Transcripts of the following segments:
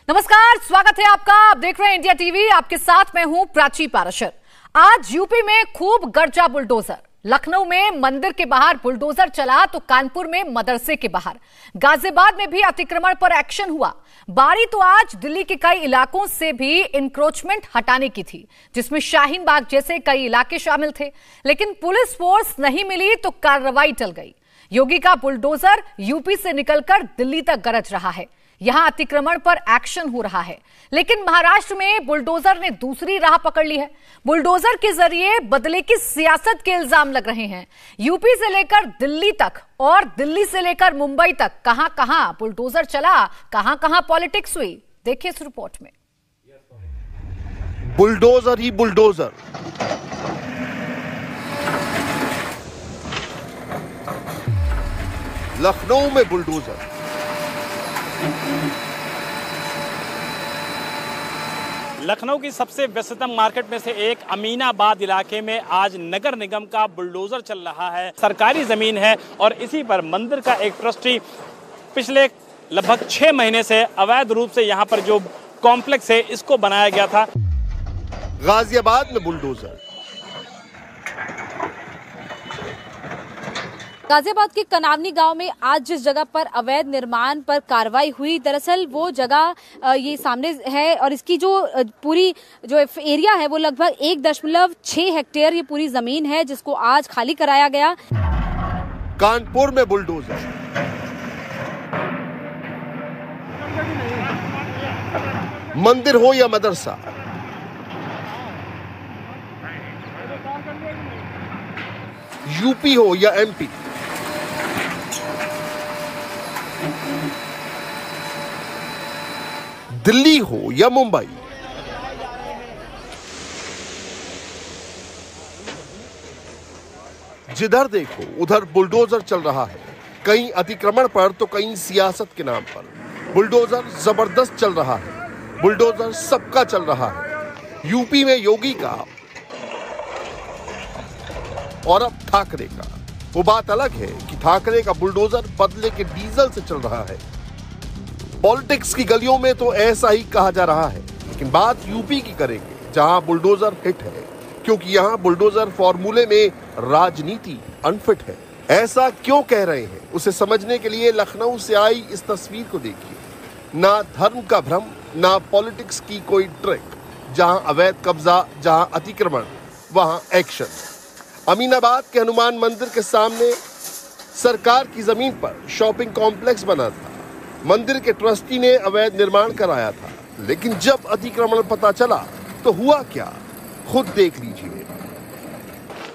नमस्कार, स्वागत है आपका। आप देख रहे हैं इंडिया टीवी। आपके साथ मैं हूं प्राची पाराशर। आज यूपी में खूब गरजा बुलडोजर। लखनऊ में मंदिर के बाहर बुलडोजर चला तो कानपुर में मदरसे के बाहर, गाजियाबाद में भी अतिक्रमण पर एक्शन हुआ। बारी तो आज दिल्ली के कई इलाकों से भी इंक्रोचमेंट हटाने की थी, जिसमें शाहीन बाग जैसे कई इलाके शामिल थे, लेकिन पुलिस फोर्स नहीं मिली तो कार्रवाई टल गई। योगी का बुलडोजर यूपी से निकलकर दिल्ली तक गरज रहा है। यहां अतिक्रमण पर एक्शन हो रहा है, लेकिन महाराष्ट्र में बुलडोजर ने दूसरी राह पकड़ ली है। बुलडोजर के जरिए बदले की सियासत के इल्जाम लग रहे हैं। यूपी से लेकर दिल्ली तक और दिल्ली से लेकर मुंबई तक कहां कहां बुलडोजर चला, कहां कहां पॉलिटिक्स हुई, देखिए इस रिपोर्ट में। बुलडोजर ही बुलडोजर। लखनऊ में बुलडोजर। लखनऊ की सबसे व्यस्ततम मार्केट में से एक अमीनाबाद इलाके में आज नगर निगम का बुलडोजर चल रहा है। सरकारी जमीन है और इसी पर मंदिर का एक ट्रस्टी पिछले लगभग 6 महीने से अवैध रूप से यहाँ पर जो कॉम्प्लेक्स है इसको बनाया गया था। गाजियाबाद में बुलडोजर। गाजियाबाद के कनावनी गांव में आज जिस जगह पर अवैध निर्माण पर कार्रवाई हुई, दरअसल वो जगह ये सामने है और इसकी जो पूरी जो एरिया है वो लगभग 1.6 हेक्टेयर ये पूरी जमीन है, जिसको आज खाली कराया गया। कानपुर में बुलडोजर। मंदिर हो या मदरसा, यूपी हो या एमपी, दिल्ली हो या मुंबई, जिधर देखो उधर बुलडोजर चल रहा है। कहीं अतिक्रमण पर तो कहीं सियासत के नाम पर। बुलडोजर जबरदस्त चल रहा है। बुलडोजर सबका चल रहा है। यूपी में योगी का और अब ठाकरे का। वो बात अलग है कि ठाकरे का बुलडोजर बदले के डीजल से चल रहा है। पॉलिटिक्स की गलियों में तो ऐसा ही कहा जा रहा है, लेकिन बात यूपी की करेंगे जहां बुलडोजर हिट है, क्योंकि यहां बुलडोजर फॉर्मूले में राजनीति अनफिट है। ऐसा क्यों कह रहे हैं, उसे समझने के लिए लखनऊ से आई इस तस्वीर को देखिए। ना धर्म का भ्रम, ना पॉलिटिक्स की कोई ट्रिक। जहां अवैध कब्जा, जहां अतिक्रमण, वहां एक्शन। अमीनाबाद के हनुमान मंदिर के सामने सरकार की जमीन पर शॉपिंग कॉम्प्लेक्स बना था। मंदिर के ट्रस्टी ने अवैध निर्माण कराया था, लेकिन जब अतिक्रमण पता चला तो हुआ क्या, खुद देख लीजिए।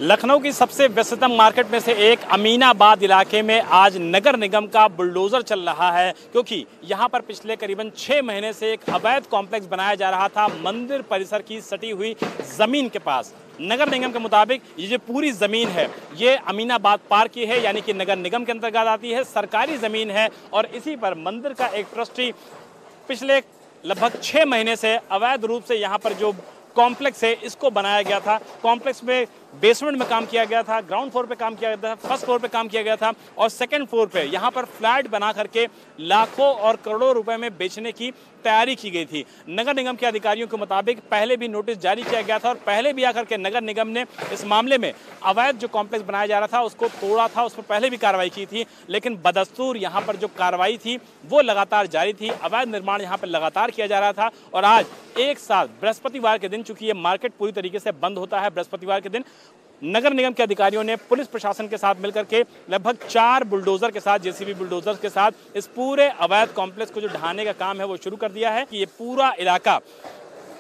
लखनऊ की सबसे व्यस्ततम मार्केट में से एक अमीनाबाद इलाके में आज नगर निगम का बुलडोजर चल रहा है, क्योंकि यहाँ पर पिछले करीबन 6 महीने से एक अवैध कॉम्प्लेक्स बनाया जा रहा था मंदिर परिसर की सटी हुई जमीन के पास। नगर निगम के मुताबिक ये जो पूरी ज़मीन है ये अमीनाबाद पार्क की है, यानी कि नगर निगम के अंतर्गत आती है, सरकारी ज़मीन है और इसी पर मंदिर का एक ट्रस्टी पिछले लगभग 6 महीने से अवैध रूप से यहाँ पर जो कॉम्प्लेक्स है इसको बनाया गया था। कॉम्प्लेक्स में बेसमेंट में काम किया गया था, ग्राउंड फ्लोर पे काम किया गया था, फर्स्ट फ्लोर पे काम किया गया था और सेकंड फ्लोर पे यहाँ पर फ्लैट बना करके लाखों और करोड़ों रुपए में बेचने की तैयारी की गई थी। नगर निगम के अधिकारियों के मुताबिक पहले भी नोटिस जारी किया गया था और पहले भी आकर के नगर निगम ने इस मामले में अवैध जो कॉम्प्लेक्स बनाया जा रहा था उसको तोड़ा था, उस पर पहले भी कार्रवाई की थी, लेकिन बदस्तूर यहाँ पर जो कार्रवाई थी वो लगातार जारी थी। अवैध निर्माण यहाँ पर लगातार किया जा रहा था और आज एक साथ बृहस्पतिवार के दिन, चूंकि ये मार्केट पूरी तरीके से बंद होता है बृहस्पतिवार के दिन, नगर निगम के अधिकारियों ने पुलिस प्रशासन के साथ मिलकर के लगभग 4 बुलडोजर के साथ, जेसीबी बुलडोजर के साथ इस पूरे अवैध कॉम्प्लेक्स को जो ढहाने का काम है वो शुरू कर दिया है। कि ये पूरा इलाका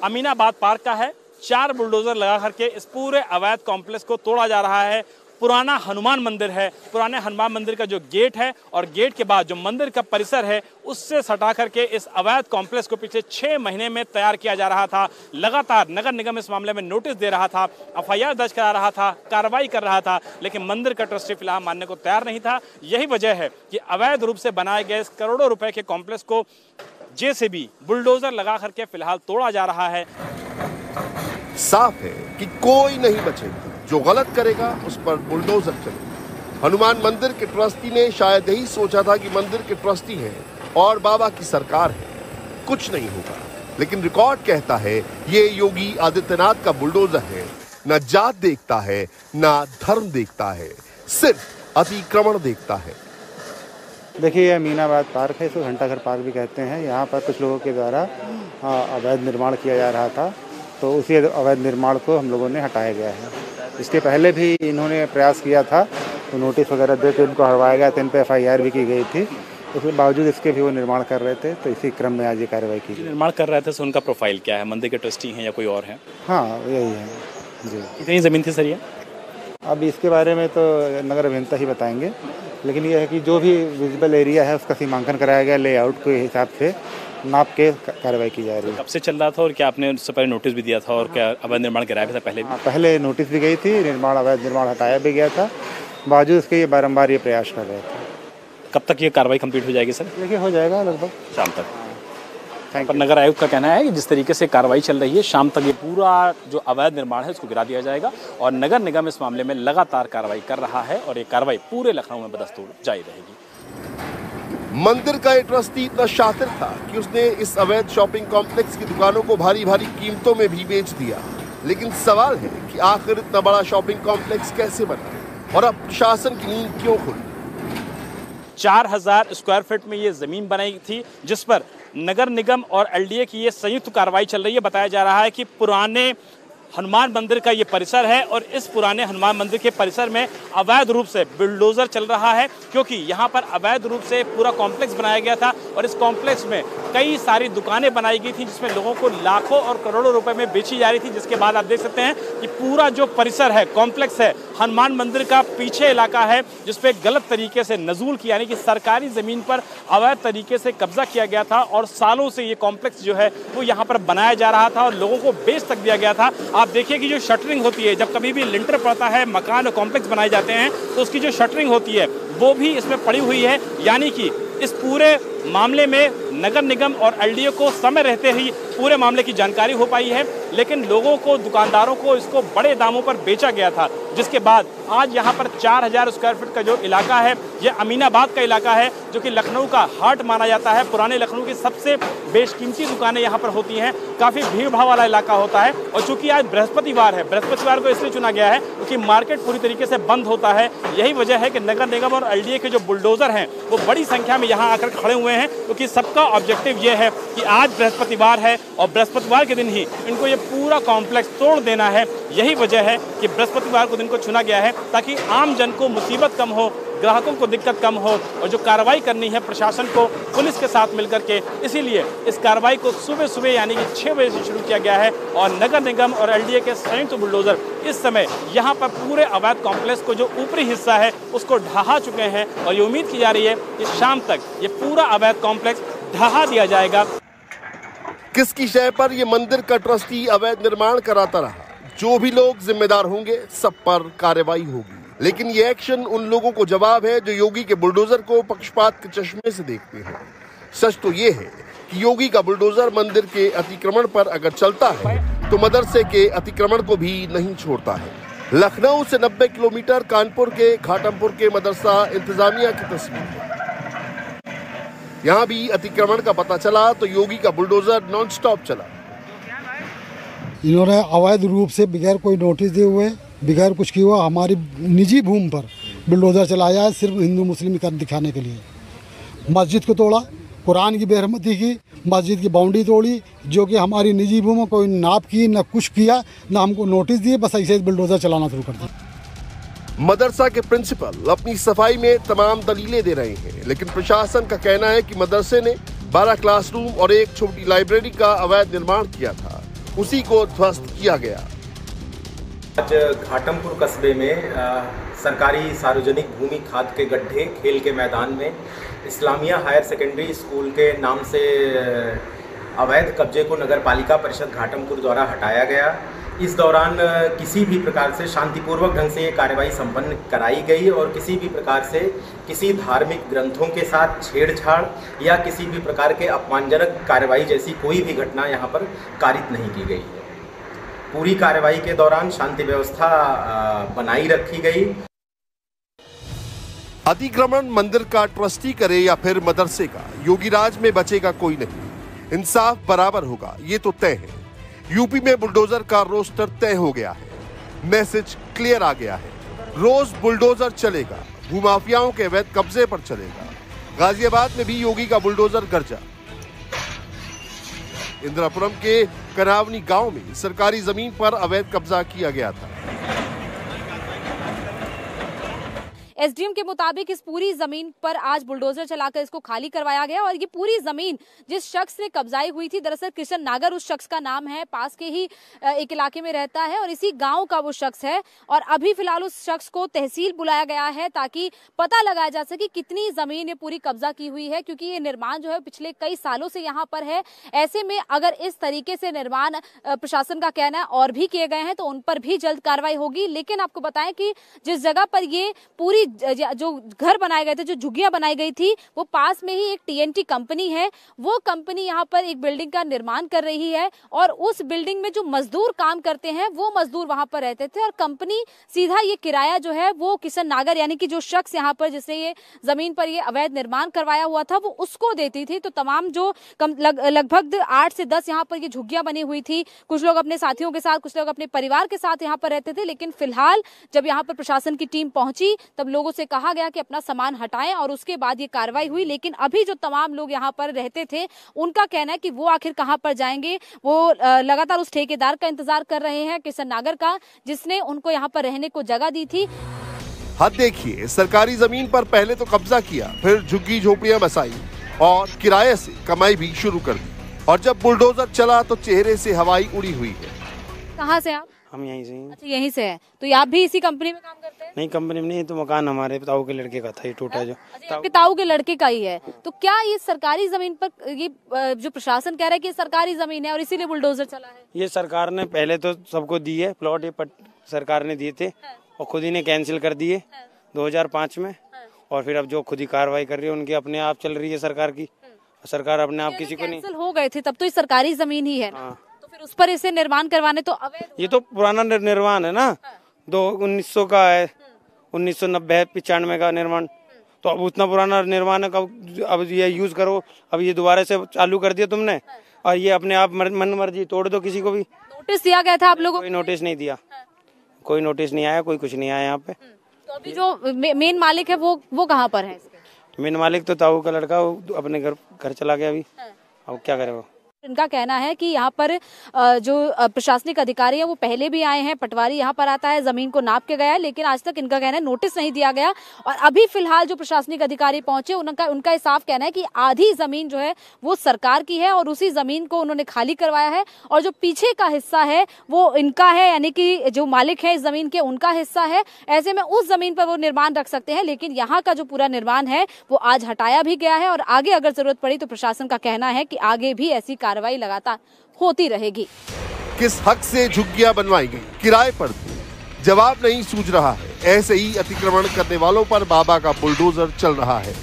अमीनाबाद पार्क का है। 4 बुलडोजर लगा करके इस पूरे अवैध कॉम्प्लेक्स को तोड़ा जा रहा है। पुराना हनुमान मंदिर है, पुराने हनुमान मंदिर का जो गेट है और गेट के बाद जो मंदिर का परिसर है उससे सटा करके इस अवैध कॉम्प्लेक्स को पिछले 6 महीने में तैयार किया जा रहा था। लगातार नगर निगम इस मामले में नोटिस दे रहा था, एफआईआर दर्ज करा रहा था, कार्रवाई कर रहा था, लेकिन मंदिर का ट्रस्टी फिलहाल मानने को तैयार नहीं था। यही वजह है कि अवैध रूप से बनाए गए इस करोड़ों रुपए के कॉम्प्लेक्स को जेसीबी बुलडोजर लगा करके फिलहाल तोड़ा जा रहा है। साफ है कि कोई नहीं बचेगा, जो गलत करेगा उस पर बुलडोजर चलेगा। हनुमान मंदिर के ट्रस्टी ने शायद यही सोचा था कि मंदिर के ट्रस्टी हैं और बाबा की सरकार है, कुछ नहीं होगा, लेकिन रिकॉर्ड कहता है ये योगी आदित्यनाथ का बुलडोजर है। न जात देखता है, न धर्म देखता है, सिर्फ अतिक्रमण देखता है। देखिए, ये अमीनाबाद पार्क है, इसको घंटाघर पार्क भी कहते हैं। यहाँ पर कुछ लोगों के द्वारा अवैध निर्माण किया जा रहा था, तो उसी अवैध निर्माण को हम लोगों ने हटाया गया है। इसके पहले भी इन्होंने प्रयास किया था, तो नोटिस वगैरह दे के इनको हटवाया गया था, इन पर FIR भी की गई थी। उसके बावजूद इसके भी वो निर्माण कर रहे थे, तो इसी क्रम में आज ये कार्रवाई की गई। निर्माण कर रहे थे, तो उनका प्रोफाइल क्या है? मंदिर के ट्रस्टी हैं या कोई और है? हाँ, यही है जी। कितनी ज़मीन थी सर ये? अब इसके बारे में तो नगर अभियंता ही बताएंगे, लेकिन यह है कि जो भी विजिबल एरिया है उसका सीमांकन कराया गया, लेआउट के हिसाब से नाप के कार्रवाई की जा रही है। कब से चल रहा था और क्या आपने उससे पहले नोटिस भी दिया था और क्या अवैध निर्माण कराया भी था पहले भी? हाँ, पहले नोटिस भी गई थी, अवैध निर्माण हटाया भी गया था, बावजूद इसके ये बारम्बार ये प्रयास कर रहे थे। कब तक ये कार्रवाई कंप्लीट हो जाएगी सर? देखिए, हो जाएगा लगभग शाम तक। पर नगर आयुक्त का कहना है कि जिस तरीके से कार्रवाई चल रही है, शाम तक ये पूरा जो अवैध निर्माण है उसको गिरा दिया जाएगा और नगर निगम इस मामले में लगातार कार्रवाई कर रहा है और ये कार्रवाई पूरे लखनऊ में बदस्तूर जारी रहेगी। मंदिर का एक ट्रस्टी इतना शातिर था कि उसने इस अवैध शॉपिंग कॉम्प्लेक्स की दुकानों को भारी भारी कीमतों में भी बेच दिया। लेकिन सवाल है कि आखिर इतना बड़ा शॉपिंग कॉम्प्लेक्स कैसे बना और अब प्रशासन की नींद क्यों खुली? 4000 स्क्वायर फीट में ये जमीन बनाई थी, जिस पर नगर निगम और LDA की ये संयुक्त कार्रवाई चल रही है। बताया जा रहा है कि पुराने हनुमान मंदिर का ये परिसर है और इस पुराने हनुमान मंदिर के परिसर में अवैध रूप से बुलडोजर चल रहा है, क्योंकि यहाँ पर अवैध रूप से पूरा कॉम्प्लेक्स बनाया गया था और इस कॉम्प्लेक्स में कई सारी दुकानें बनाई गई थी, जिसमें लोगों को लाखों और करोड़ों रुपए में बेची जा रही थी। जिसके बाद आप देख सकते हैं कि पूरा जो परिसर है, कॉम्प्लेक्स है, हनुमान मंदिर का पीछे इलाका है, जिसपे गलत तरीके से नजूल की यानी कि सरकारी जमीन पर अवैध तरीके से कब्जा किया गया था और सालों से ये कॉम्प्लेक्स जो है वो यहाँ पर बनाया जा रहा था और लोगों को बेच तक दिया गया था। आप देखिए कि जो शटरिंग होती है, जब कभी भी लिंटर पड़ता है, मकान और कॉम्प्लेक्स बनाए जाते हैं, तो उसकी जो शटरिंग होती है वो भी इसमें पड़ी हुई है। यानी कि इस पूरे मामले में नगर निगम और LDA को समय रहते ही पूरे मामले की जानकारी हो पाई है, लेकिन लोगों को, दुकानदारों को इसको बड़े दामों पर बेचा गया था। जिसके बाद आज यहाँ पर 4000 स्क्वायर फीट का जो इलाका है, ये अमीनाबाद का इलाका है, जो कि लखनऊ का हार्ट माना जाता है। पुराने लखनऊ की सबसे बेशकीमती दुकानें यहाँ पर होती हैं, काफ़ी भीड़ भाड़ वाला इलाका होता है। और चूंकि आज बृहस्पतिवार है, बृहस्पतिवार को इसलिए चुना गया है क्योंकि मार्केट पूरी तरीके से बंद होता है। यही वजह है कि नगर निगम और LDA के जो बुलडोजर हैं वो बड़ी संख्या में यहाँ आकर खड़े हुए हैं, क्योंकि सबका ऑब्जेक्टिव ये है कि आज बृहस्पतिवार है और बृहस्पतिवार के दिन ही इनको ये पूरा कॉम्प्लेक्स तोड़ देना है। यही वजह है कि बृहस्पतिवार को दिन को चुना गया है, ताकि आम जन को मुसीबत कम हो, ग्राहकों को दिक्कत कम हो और जो कार्रवाई करनी है प्रशासन को पुलिस के साथ मिलकर के, इसीलिए इस कार्रवाई को सुबह सुबह यानी कि 6 बजे से शुरू किया गया है और नगर निगम और LDA के संयुक्त बुलडोजर इस समय यहाँ पर पूरे अवैध कॉम्प्लेक्स को जो ऊपरी हिस्सा है उसको ढहा चुके हैं और ये उम्मीद की जा रही है कि शाम तक ये पूरा अवैध कॉम्प्लेक्स ढहा दिया जाएगा। किसकी शय पर ये मंदिर का ट्रस्टी अवैध निर्माण कराता रहा, जो भी लोग जिम्मेदार होंगे सब पर कार्रवाई होगी। लेकिन ये एक्शन उन लोगों को जवाब है जो योगी के बुलडोजर को पक्षपात के चश्मे से देखते हैं। सच तो ये है कि योगी का बुलडोजर मंदिर के अतिक्रमण पर अगर चलता है तो मदरसे के अतिक्रमण को भी नहीं छोड़ता है। लखनऊ से 90 किलोमीटर कानपुर के घाटमपुर के मदरसा इंतजामिया की तस्वीर है। यहाँ भी अतिक्रमण का पता चला तो योगी का बुलडोजर नॉन स्टॉप चला। इन्होंने अवैध रूप से बगैर कोई नोटिस दिए हुए, बगैर कुछ किए हुए हमारी निजी भूमि पर बुलडोजर चलाया है, सिर्फ हिंदू मुस्लिम कर दिखाने के लिए। मस्जिद को तोड़ा, कुरान की बेहरमती की, मस्जिद की बाउंड्री तोड़ी, जो कि हमारी निजी भूमि, कोई नाप की न कुछ किया, न हमको नोटिस दिए, बस ऐसे बुलडोजर चलाना शुरू कर दिया। मदरसा के प्रिंसिपल अपनी सफाई में तमाम दलीलें दे रहे हैं, लेकिन प्रशासन का कहना है कि मदरसे ने 12 क्लासरूम और एक छोटी लाइब्रेरी का अवैध निर्माण किया था, उसी को ध्वस्त किया गया। आज घाटमपुर कस्बे में सरकारी सार्वजनिक भूमि खाद के गड्ढे, खेल के मैदान में इस्लामिया हायर सेकेंडरी स्कूल के नाम से अवैध कब्जे को नगर पालिका परिषद घाटमपुर द्वारा हटाया गया। इस दौरान किसी भी प्रकार से शांतिपूर्वक ढंग से ये कार्रवाई संपन्न कराई गई और किसी भी प्रकार से किसी धार्मिक ग्रंथों के साथ छेड़छाड़ या किसी भी प्रकार के अपमानजनक कार्रवाई जैसी कोई भी घटना यहाँ पर कारित नहीं की गई है। पूरी कार्रवाई के दौरान शांति व्यवस्था बनाई रखी गई। अतिक्रमण मंदिर का ट्रस्टी करे या फिर मदरसे का, योगी राज में बचेगा कोई नहीं। इंसाफ बराबर होगा, ये तो तय है। यूपी में बुलडोजर का रोस्टर तय हो गया है, मैसेज क्लियर आ गया है। रोज बुलडोजर चलेगा, भूमाफियाओं के अवैध कब्जे पर चलेगा। गाजियाबाद में भी योगी का बुलडोजर गरजा। इंदिरापुरम के करावनी गांव में सरकारी जमीन पर अवैध कब्जा किया गया था। एसडीएम के मुताबिक इस पूरी जमीन पर आज बुलडोजर चलाकर इसको खाली करवाया गया और ये पूरी जमीन जिस शख्स ने कब्जाई हुई थी, दरअसल कृष्ण नागर उस शख्स का नाम है, पास के ही एक इलाके में रहता है और इसी गांव का वो शख्स है। और अभी फिलहाल उस शख्स को तहसील बुलाया गया है ताकि पता लगाया जा सके कितनी जमीन ये पूरी कब्जा की हुई है, क्योंकि ये निर्माण जो है पिछले कई सालों से यहाँ पर है। ऐसे में अगर इस तरीके से निर्माण प्रशासन का कहना है और भी किए गए हैं तो उन पर भी जल्द कार्रवाई होगी। लेकिन आपको बताएं कि जिस जगह पर ये पूरी जो घर बनाए गए थे, जो झुग्गियां बनाई गई थी, वो पास में ही एक टीएनटी कंपनी है। वो कंपनी यहाँ पर एक बिल्डिंग का निर्माण कर रही है और उस बिल्डिंग में जो मजदूर काम करते हैं वो मजदूर वहां पर रहते थे और कंपनी सीधा ये किराया जो है वो किशन नागर यानी कि जो शख्स यहाँ पर जिसने ये जमीन पर ये अवैध निर्माण करवाया हुआ था वो उसको देती थी। तो तमाम जो लगभग 8 से 10 यहाँ पर ये झुग्गियां बनी हुई थी। कुछ लोग अपने साथियों के साथ, कुछ लोग अपने परिवार के साथ यहाँ पर रहते थे। लेकिन फिलहाल जब यहाँ पर प्रशासन की टीम पहुंची तब लोगों से कहा गया कि अपना सामान हटाएं और उसके बाद ये कार्रवाई हुई। लेकिन अभी जो तमाम लोग यहाँ पर रहते थे उनका कहना है कि वो आखिर कहां पर जाएंगे। वो लगातार उस ठेकेदार का इंतजार कर रहे हैं, किशन नागर का, जिसने उनको यहाँ पर रहने को जगह दी थी। हद देखिए, सरकारी जमीन पर पहले तो कब्जा किया, फिर झुग्गी झोपड़ियां बसाई और किराए से कमाई भी शुरू कर दी। और जब बुलडोजर चला तो चेहरे से हवाई उड़ी हुई है। कहाँ से आप? हम यहीं से हैं। अच्छा, यहीं से है। तो आप भी इसी कंपनी में काम करते हैं? नहीं, कंपनी में नहीं, तो मकान हमारे ताऊ के लड़के का था, ये टूटा जो। अच्छा, आपके ताऊ के लड़के का ही है। तो क्या ये सरकारी जमीन पर ये जो प्रशासन कह रहा है कि सरकारी जमीन है और इसीलिए बुलडोजर चला है? ये सरकार ने पहले तो सबको दी है प्लॉट, ये सरकार ने दिए थे और खुद ही ने कैंसिल कर दिए 2005 में। और फिर अब जो खुद ही कार्रवाई कर रही है उनकी अपने आप चल रही है सरकार की। सरकार अपने आप किसी को नहीं, कैंसिल हो गए थे तब तो ये सरकारी जमीन ही है। तो फिर उस पर इसे निर्माण करवाने तो अवैध, ये तो पुराना निर्माण है ना, 1900 का है, 1990 95 का निर्माण। तो अब उतना पुराना निर्माण है, अब ये यूज करो। अब ये दोबारा से चालू कर दिया तुमने और ये अपने आप मन मर्जी तोड़ दो किसी को भी। नोटिस दिया गया था आप लोगों को? कोई नोटिस नहीं दिया, कोई नोटिस नहीं आया, कोई कुछ नहीं आया यहाँ पे। तो अभी जो मेन मालिक है वो कहाँ पर है? मेन मालिक तो ताऊ का लड़का अपने घर चला गया अभी। अब क्या करे वो? इनका कहना है कि यहाँ पर जो प्रशासनिक अधिकारी है वो पहले भी आए हैं, पटवारी यहाँ पर आता है, जमीन को नाप के गया है, लेकिन आज तक इनका कहना है नोटिस नहीं दिया गया। और अभी फिलहाल जो प्रशासनिक अधिकारी पहुंचे उनका साफ कहना है कि आधी जमीन जो है वो सरकार की है और उसी जमीन को उन्होंने खाली करवाया है और जो पीछे का हिस्सा है वो इनका है, यानी कि जो मालिक है इस जमीन के उनका हिस्सा है। ऐसे में उस जमीन पर वो निर्माण रख सकते हैं, लेकिन यहाँ का जो पूरा निर्माण है वो आज हटाया भी गया है और आगे अगर जरूरत पड़ी तो प्रशासन का कहना है कि आगे भी ऐसी कार्रवाई लगातार होती रहेगी। किस हक से झुग्गियां बनवाई गई, किराए पर थी, जवाब नहीं सूझ रहा है। ऐसे ही अतिक्रमण करने वालों पर बाबा का बुलडोजर चल रहा है।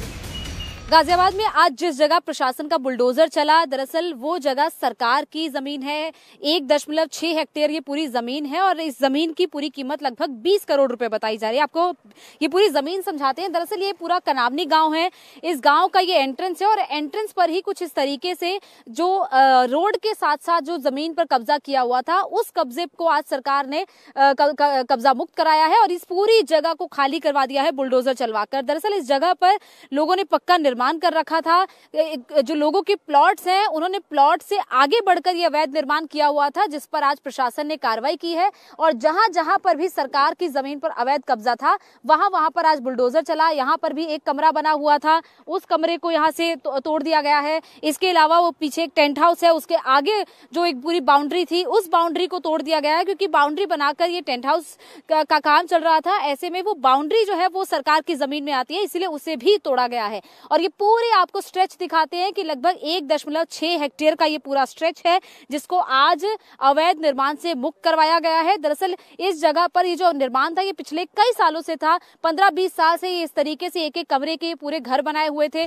गाजियाबाद में आज जिस जगह प्रशासन का बुलडोजर चला, दरअसल वो जगह सरकार की जमीन है। 1.6 हेक्टेयर ये पूरी जमीन है और इस जमीन की पूरी कीमत लगभग 20 करोड़ रुपए बताई जा रही है। आपको ये पूरी जमीन समझाते हैं। दरअसल ये पूरा कनावनी गांव है, इस गांव का ये एंट्रेंस है और एंट्रेंस पर ही कुछ इस तरीके से जो रोड के साथ साथ जो जमीन पर कब्जा किया हुआ था उस कब्जे को आज सरकार ने कब्जा मुक्त कराया है और इस पूरी जगह को खाली करवा दिया है बुलडोजर चलवाकर। दरअसल इस जगह पर लोगों ने पक्का निर्माण कर रखा था। जो लोगों के प्लॉट्स हैं उन्होंने प्लॉट से आगे बढ़कर यह अवैध निर्माण किया हुआ था, जिस पर आज प्रशासन ने कार्रवाई की है और जहां जहां पर भी सरकार की जमीन पर अवैध कब्जा था वहां पर आज बुलडोजर चला। यहां पर भी एक कमरा बना हुआ था, उस कमरे को यहां से तोड़ दिया गया है। इसके अलावा वो पीछे एक टेंट हाउस है, उसके आगे जो एक पूरी बाउंड्री थी उस बाउंड्री को तोड़ दिया गया है, क्योंकि बाउंड्री बनाकर ये टेंट हाउस का काम चल रहा था। ऐसे में वो बाउंड्री जो है वो सरकार की जमीन में आती है, इसलिए उसे भी तोड़ा गया है। और ये पूरे आपको स्ट्रेच दिखाते हैं कि लगभग 1.6 हेक्टेयर का ये पूरा स्ट्रेच है जिसको आज अवैध निर्माण से मुक्त करवाया गया है। दरअसल इस जगह पर ये जो निर्माण था ये पिछले कई सालों से था, 15-20 साल से ये इस तरीके से एक-एक कमरे के पूरे घर बनाए हुए थे।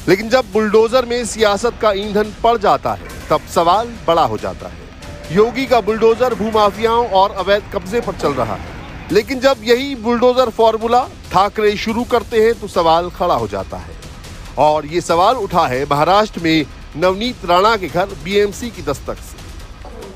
लेकिन जब बुलडोजर में सियासत का ईंधन पड़ जाता है तब सवाल बड़ा हो जाता है। योगी का बुलडोजर भूमाफियाओं और अवैध कब्जे पर चल रहा है, लेकिन जब यही बुलडोजर फॉर्मूला ठाकरे शुरू करते हैं तो सवाल खड़ा हो जाता है। और ये सवाल उठा है महाराष्ट्र में नवनीत राणा के घर बीएमसी की दस्तक से।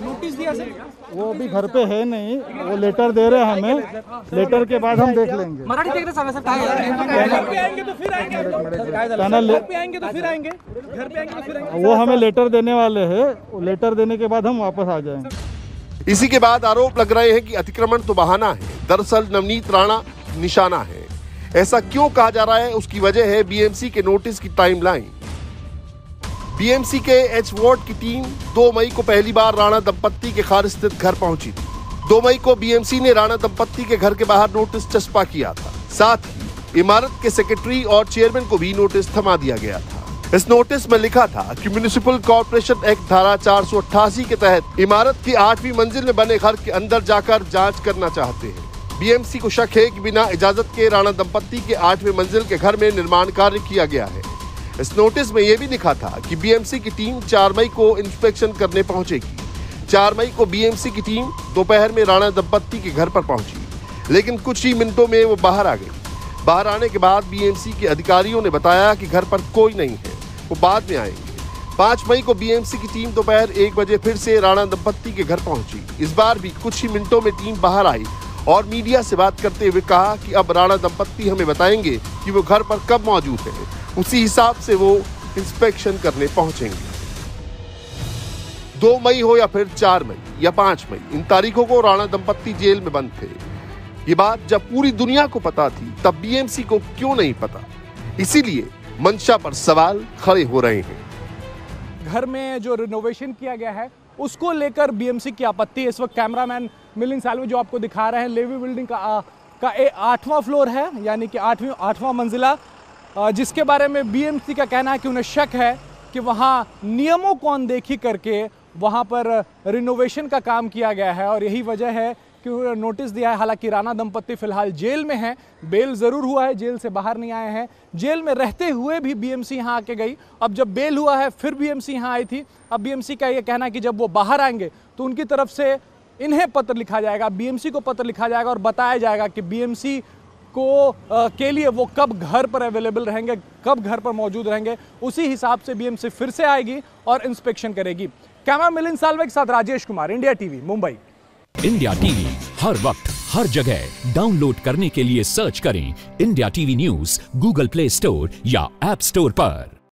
नोटिस दिया सर? वो अभी घर पे है नहीं, वो लेटर दे रहे हैं हमें, लेटर के बाद हम देख लेंगे। मराठी देख रहे सर, घर पे आएंगे तो फिर आएंगे, घर पे आएंगे तो फिर आएंगे, घर पे आएंगे तो फिर आएंगे। वो हमें लेटर देने वाले हैं, वो लेटर देने के बाद हम वापस आ जाएंगे। इसी के बाद आरोप लग रहे हैं कि अतिक्रमण तो बहाना है, दरअसल नवनीत राणा निशाना है। ऐसा क्यों कहा जा रहा है, उसकी वजह है बीएमसी के नोटिस की टाइमलाइन। बीएमसी के एच वार्ड की टीम 2 मई को पहली बार राणा दंपत्ति के खार स्थित घर पहुंची थी। 2 मई को बीएमसी ने राणा दंपत्ति के घर के बाहर नोटिस चस्पा किया था। साथ ही इमारत के सेक्रेटरी और चेयरमैन को भी नोटिस थमा दिया गया था। इस नोटिस में लिखा था कि म्युनिसिपल कॉर्पोरेशन एक्ट धारा 488 के तहत इमारत की 8वीं मंजिल में बने घर के अंदर जाकर जांच करना चाहते हैं। बीएमसी को शक है कि बिना इजाजत के राणा दंपत्ति के 8वीं मंजिल के घर में निर्माण कार्य किया गया है। इस नोटिस में यह भी लिखा था कि बीएमसी की टीम 4 मई को इंस्पेक्शन करने पहुंचेगी। 4 मई को बीएमसी की टीम दोपहर में राणा दंपत्ति के घर पर पहुंची, लेकिन कुछ ही मिनटों में वो बाहर आ गई। बाहर आने के बाद बीएमसी के अधिकारियों ने बताया कि घर पर कोई नहीं है, वो बाद में आएंगे। 5 मई को बीएमसी की टीम दोपहर 1 बजे फिर से राणा दंपत्ति के घर पहुंची। इस बार भी कुछ ही मिनटों में टीम बाहर आई और मीडिया से बात करते हुए कहा कि अब राणा दंपत्ति हमें बताएंगे कि वो घर पर कब मौजूद है, उसी हिसाब से वो इंस्पेक्शन करने पहुंचेंगे। 2 मई हो या फिर 4 मई या 5 मई, इन तारीखों को राणा दंपत्ति जेल में बंद थे। ये बात जब पूरी दुनिया को पता थी, तब बीएमसी को क्यों नहीं पता? इसीलिए मंशा पर सवाल खड़े हो रहे हैं। घर में जो रिनोवेशन किया गया है उसको लेकर बीएमसी की आपत्ति है। इस वक्त कैमरामैन मिलिंद सालवी जो आपको दिखा रहे हैं, लेवी बिल्डिंग का 8वां फ्लोर है, यानी कि 8वां मंजिला, जिसके बारे में बीएमसी का कहना है कि उन्हें शक है कि वहाँ नियमों को अनदेखी करके वहाँ पर रिनोवेशन का काम किया गया है और यही वजह है कि उन्होंने नोटिस दिया है। हालांकि राणा दंपत्ति फिलहाल जेल में हैं, बेल ज़रूर हुआ है, जेल से बाहर नहीं आए हैं। जेल में रहते हुए भी बीएमसी यहाँ आके गई, अब जब बेल हुआ है फिर बीएमसी यहाँ आई थी। अब बीएमसी का ये कहना है कि जब वो बाहर आएंगे तो उनकी तरफ से इन्हें पत्र लिखा जाएगा, बीएमसी को पत्र लिखा जाएगा और बताया जाएगा कि बीएमसी के लिए वो कब घर पर अवेलेबल रहेंगे, कब घर पर मौजूद रहेंगे। उसी हिसाब से बीएमसी फिर से आएगी और इंस्पेक्शन करेगी। कैमरा मिलिंद सालवे के साथ Rajesh Kumar, India TV, Mumbai. India TV हर वक्त हर जगह डाउनलोड करने के लिए सर्च करें India TV news Google Play Store या ऐप स्टोर पर।